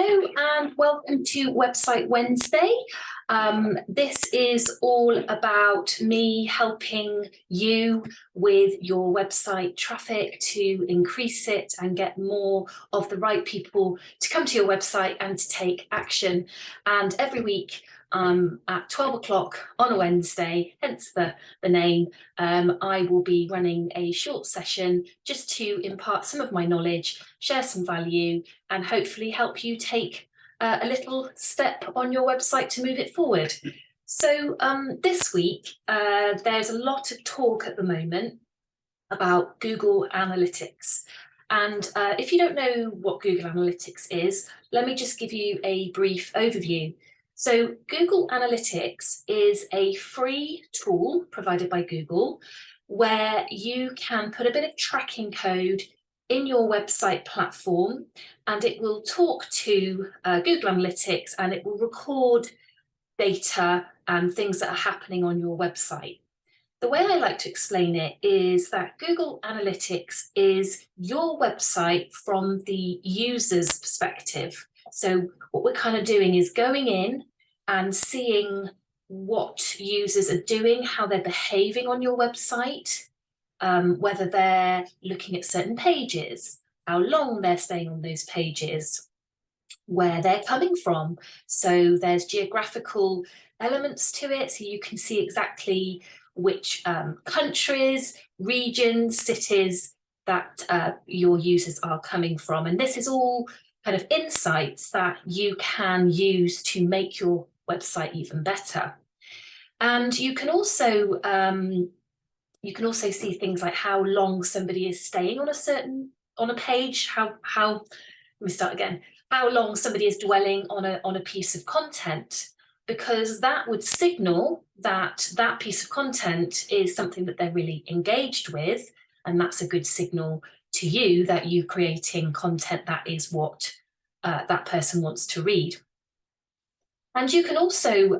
Hello and welcome to Website Wednesday. This is all about me helping you with your website traffic to increase it and get more of the right people to come to your website and to take action. And every week at 12 o'clock on a Wednesday, hence the name, I will be running a short session just to impart some of my knowledge, share some value, and hopefully help you take a little step on your website to move it forward. So this week, there's a lot of talk at the moment about Google Analytics. And if you don't know what Google Analytics is, let me just give you a brief overview. So Google Analytics is a free tool provided by Google where you can put a bit of tracking code in your website platform, and it will talk to Google Analytics and it will record data and things that are happening on your website. The way I like to explain it is that Google Analytics is your website from the user's perspective. So what we're kind of doing is going in and seeing what users are doing, how they're behaving on your website, whether they're looking at certain pages, how long they're staying on those pages, where they're coming from. So there's geographical elements to it, so you can see exactly which countries, regions, cities that your users are coming from. And this is all kind of insights that you can use to make your website even better. And you can also see things like how long somebody is staying on a page, how long somebody is dwelling on a piece of content, because that would signal that that piece of content is something that they're really engaged with, and that's a good signal to you that you're creating content that is what that person wants to read. And you can also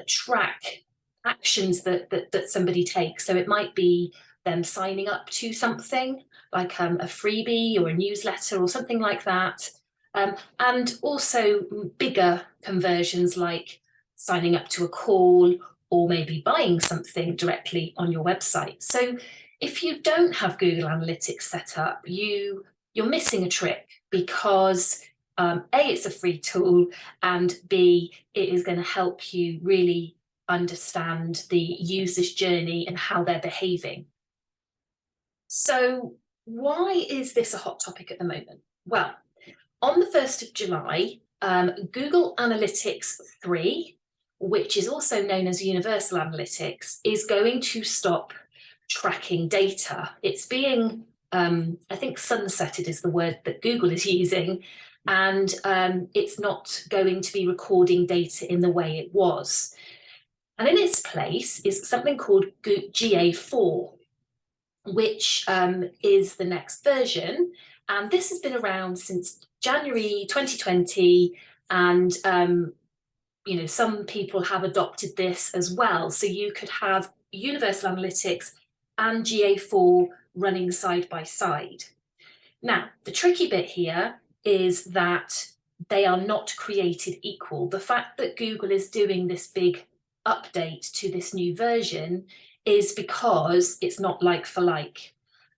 track actions that somebody takes. So it might be them signing up to something like a freebie or a newsletter or something like that. And also bigger conversions like signing up to a call or maybe buying something directly on your website. So if you don't have Google Analytics set up, you're missing a trick, because A, it's a free tool, and B, it is going to help you really understand the user's journey and how they're behaving. So why is this a hot topic at the moment? Well, on the 1st of July, Google Analytics 3, which is also known as Universal Analytics, is going to stop tracking data. It's being, I think sunsetted is the word that Google is using, and it's not going to be recording data in the way it was. And in its place is something called GA4, which is the next version. And this has been around since January 2020. And, some people have adopted this as well. So you could have Universal Analytics and GA4 running side by side. Now, the tricky bit here is that they are not created equal. The fact that Google is doing this big update to this new version is because it's not like for like.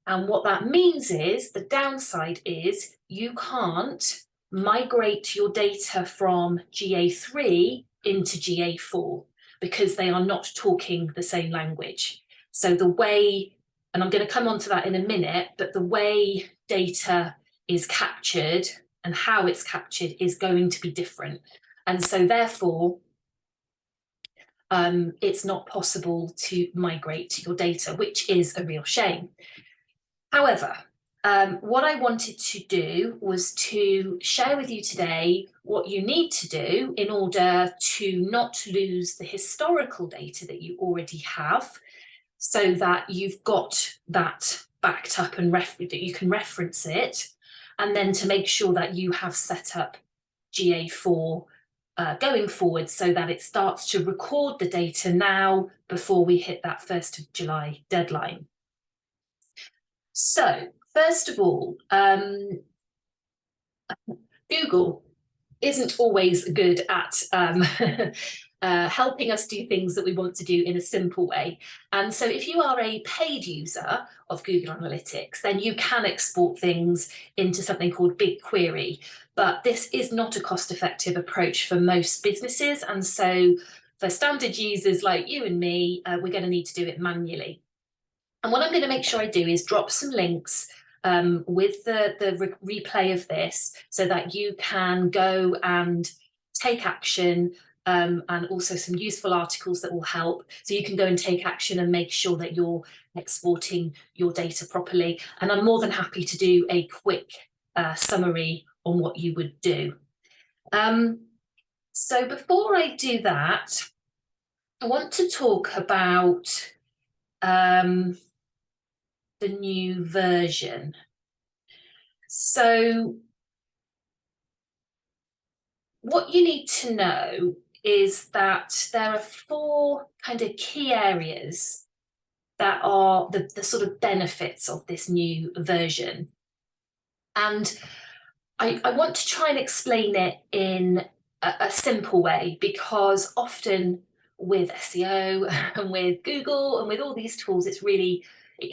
And what that means is, the downside is, you can't migrate your data from GA3 into GA4 because they are not talking the same language. So the way, and I'm going to come on to that in a minute, but the way data is captured and how it's captured is going to be different. And so therefore, it's not possible to migrate your data, which is a real shame. However, what I wanted to do was to share with you today what you need to do in order to not lose the historical data that you already have, so that you've got that backed up and that you can reference it, and then to make sure that you have set up GA4 going forward so that it starts to record the data now before we hit that 1st of July deadline. So first of all, Google isn't always good at helping us do things that we want to do in a simple way. And so if you are a paid user of Google Analytics, then you can export things into something called BigQuery. But this is not a cost-effective approach for most businesses. And so for standard users like you and me, we're going to need to do it manually. And what I'm going to make sure I do is drop some links with the replay of this so that you can go and take action, and also some useful articles that will help. So you can go and take action and make sure that you're exporting your data properly. And I'm more than happy to do a quick summary on what you would do. So before I do that, I want to talk about the new version. So what you need to know is that there are 4 kind of key areas that are the sort of benefits of this new version. And I want to try and explain it in a simple way, because often with SEO and with Google and with all these tools, it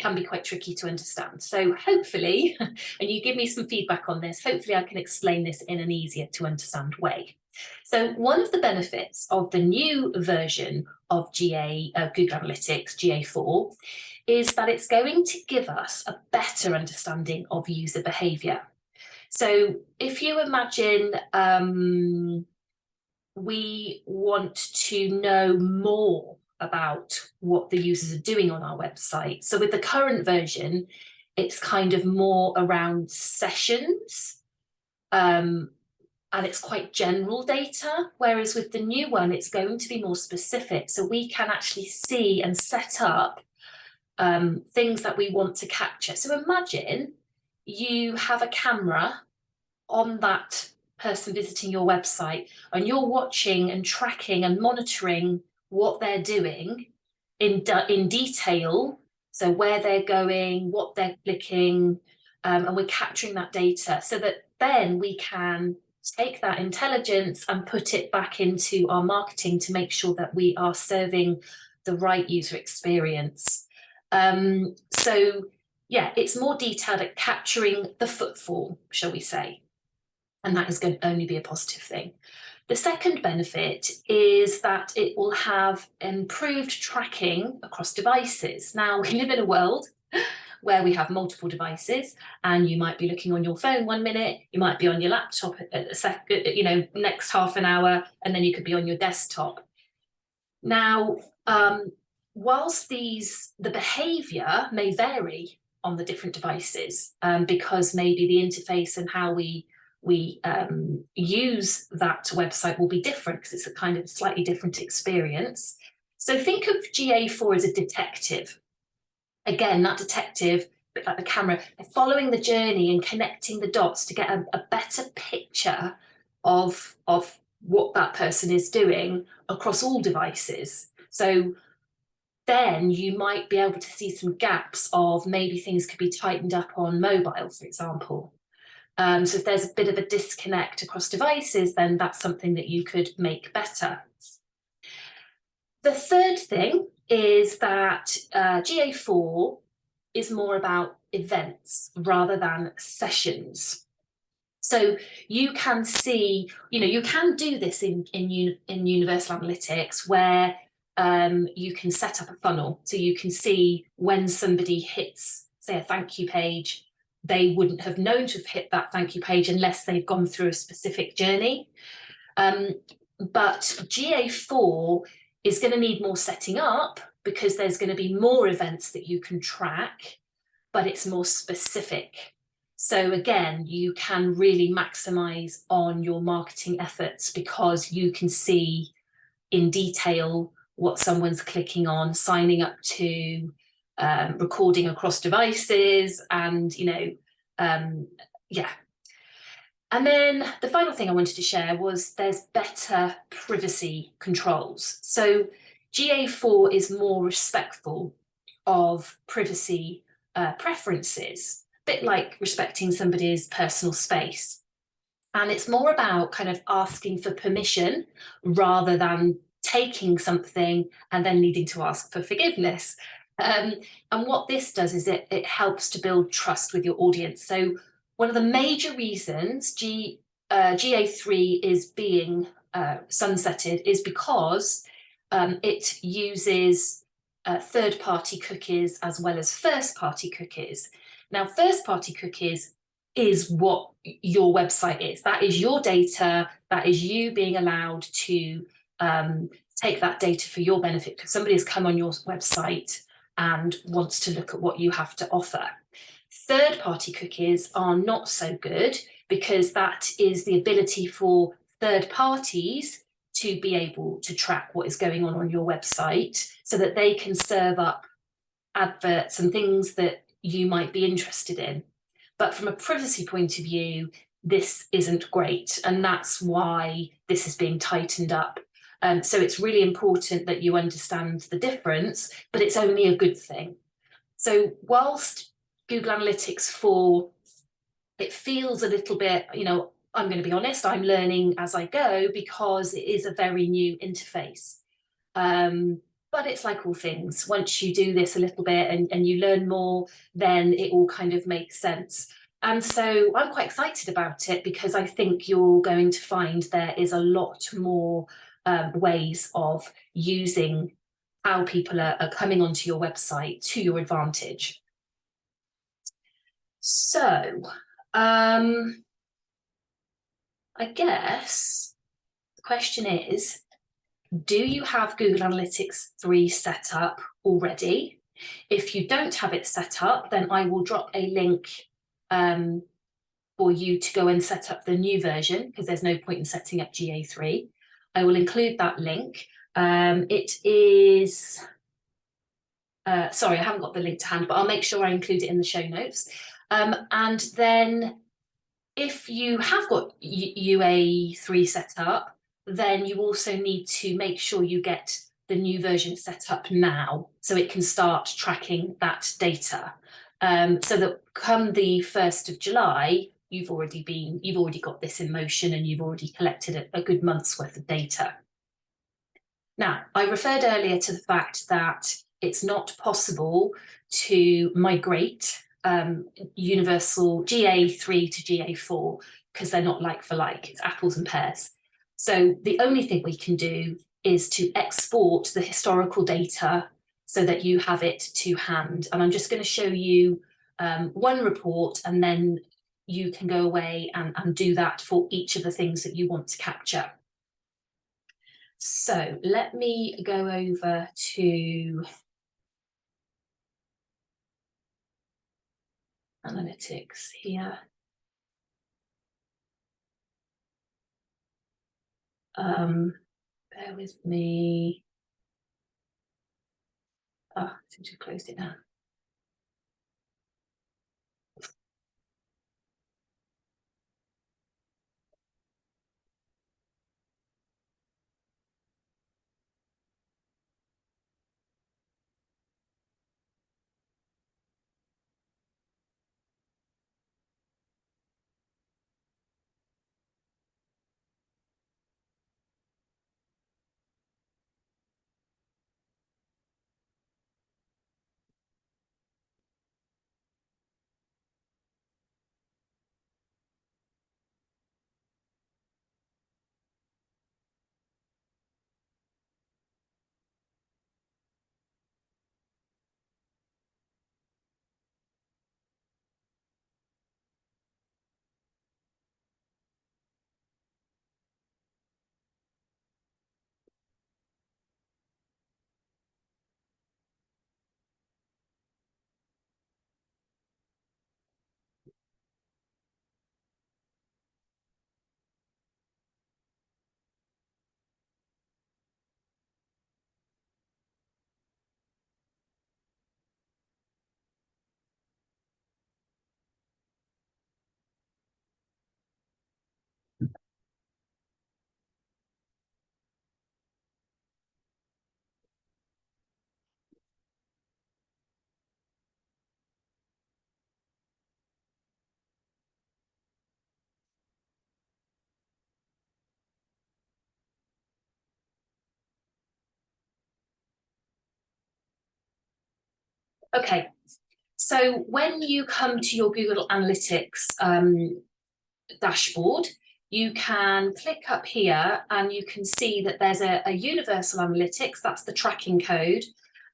can be quite tricky to understand. So hopefully, and you give me some feedback on this, hopefully I can explain this in an easier to understand way. So one of the benefits of the new version of Google Analytics, GA4, is that it's going to give us a better understanding of user behavior. So if you imagine we want to know more about what the users are doing on our website. So with the current version, it's kind of more around sessions, and it's quite general data, whereas with the new one, it's going to be more specific. So we can actually see and set up things that we want to capture. So imagine you have a camera on that person visiting your website, and you're watching and tracking and monitoring what they're doing in detail. So where they're going, what they're clicking, and we're capturing that data so that then we can take that intelligence and put it back into our marketing to make sure that we are serving the right user experience. So yeah, it's more detailed at capturing the footfall, shall we say. And that is going to only be a positive thing. The second benefit is that it will have improved tracking across devices. Now, we live in a world where we have multiple devices, and you might be looking on your phone 1 minute, you might be on your laptop at a second, next half an hour, and then you could be on your desktop. Now, whilst the behavior may vary on the different devices, because maybe the interface and how we use that website will be different, because it's a kind of slightly different experience. So think of GA4 as a detective. Again, that detective, a bit like the camera, following the journey and connecting the dots to get a better picture of what that person is doing across all devices. So then you might be able to see some gaps of maybe things could be tightened up on mobile, for example. So if there's a bit of a disconnect across devices, then that's something that you could make better. The third thing is that GA4 is more about events rather than sessions. So you can see, you can do this in Universal Analytics, where you can set up a funnel. So you can see when somebody hits, say, a thank you page, they wouldn't have known to have hit that thank you page unless they've gone through a specific journey. But GA4 is going to need more setting up, because there's going to be more events that you can track, but it's more specific. So again, you can really maximize on your marketing efforts, because you can see in detail what someone's clicking on, signing up to, recording across devices, and yeah. And then the final thing I wanted to share was there's better privacy controls. So GA4 is more respectful of privacy preferences, a bit like respecting somebody's personal space. And it's more about kind of asking for permission rather than taking something and then needing to ask for forgiveness. And what this does is it helps to build trust with your audience. So one of the major reasons GA3 is being sunsetted is because it uses third-party cookies as well as first-party cookies. Now, first-party cookies is what your website is. That is your data. That is you being allowed to take that data for your benefit because somebody has come on your website and wants to look at what you have to offer. Third-party cookies are not so good because that is the ability for third parties to be able to track what is going on your website so that they can serve up adverts and things that you might be interested in. But from a privacy point of view, this isn't great. And that's why this is being tightened up. So it's really important that you understand the difference, but it's only a good thing. So whilst Google Analytics 4, it feels a little bit, I'm going to be honest, I'm learning as I go because it is a very new interface. But it's like all things. Once you do this a little bit and you learn more, then it all kind of makes sense. And so I'm quite excited about it because I think you're going to find there is a lot more ways of using how people are coming onto your website to your advantage. So I guess the question is, do you have Google Analytics 3 set up already? If you don't have it set up, then I will drop a link for you to go and set up the new version because there's no point in setting up GA3. I will include that link. It is, sorry, I haven't got the link to hand, but I'll make sure I include it in the show notes. And then if you have got UA3 set up, then you also need to make sure you get the new version set up now so it can start tracking that data. So that come the 1st of July, you've already got this in motion and you've already collected a good month's worth of data. Now, I referred earlier to the fact that it's not possible to migrate universal GA3 to GA4 because they're not like for like, it's apples and pears. So the only thing we can do is to export the historical data so that you have it to hand. And I'm just going to show you one report and then you can go away and do that for each of the things that you want to capture. So let me go over to analytics here. Bear with me. Oh, I seem to have closed it now. Okay, so when you come to your Google Analytics dashboard, you can click up here and you can see that there's a universal analytics, that's the tracking code.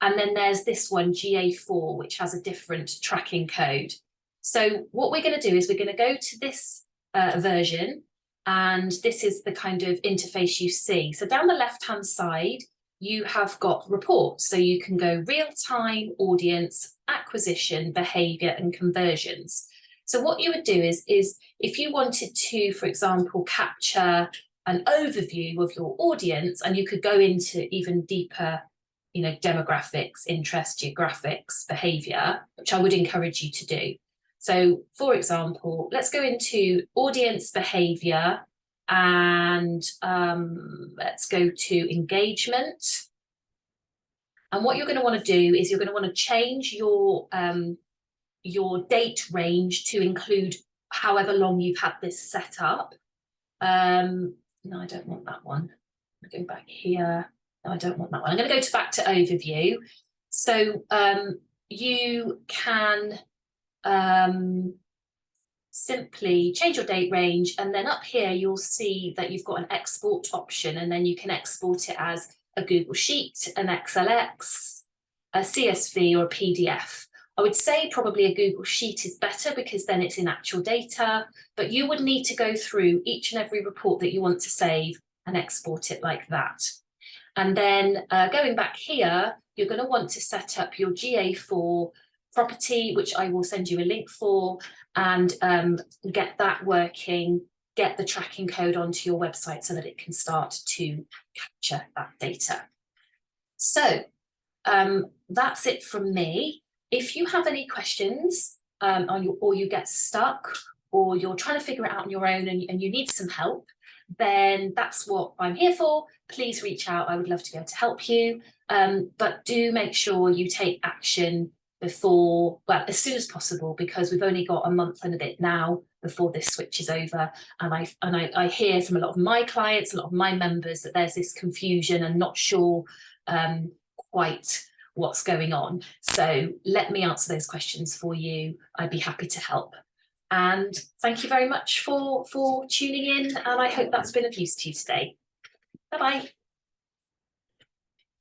And then there's this one, GA4, which has a different tracking code. So what we're going to do is we're going to go to this version, and this is the kind of interface you see. So down the left-hand side, you have got reports. So you can go real-time, audience, acquisition, behavior, and conversions. So what you would do is if you wanted to, for example, capture an overview of your audience, and you could go into even deeper, you know, demographics, interest, geographics, behavior, which I would encourage you to do. So for example, let's go into audience behavior, and let's go to engagement. And what you're going to want to do is you're going to want to change your date range to include however long you've had this set up. No, I don't want that one. I'm going back here. No, I don't want that one. I'm going to go back to overview. So you can simply change your date range, and then up here you'll see that you've got an export option, and then you can export it as a Google Sheet, an XLX, a CSV, or a PDF. I would say probably a Google Sheet is better because then it's in actual data, but you would need to go through each and every report that you want to save and export it like that. And then going back here, you're going to want to set up your GA4 property, which I will send you a link for, and get that working, get the tracking code onto your website so that it can start to capture that data. So that's it from me. If you have any questions or you get stuck, or you're trying to figure it out on your own and you need some help, then that's what I'm here for. Please reach out. I would love to be able to help you. But do make sure you take action before, well, as soon as possible, because we've only got a month and a bit now before this switch is over. And I hear from a lot of my clients, a lot of my members, that there's this confusion and not sure quite what's going on. So let me answer those questions for you. I'd be happy to help. And thank you very much for tuning in, and I hope that's been of use to you today. Bye-bye.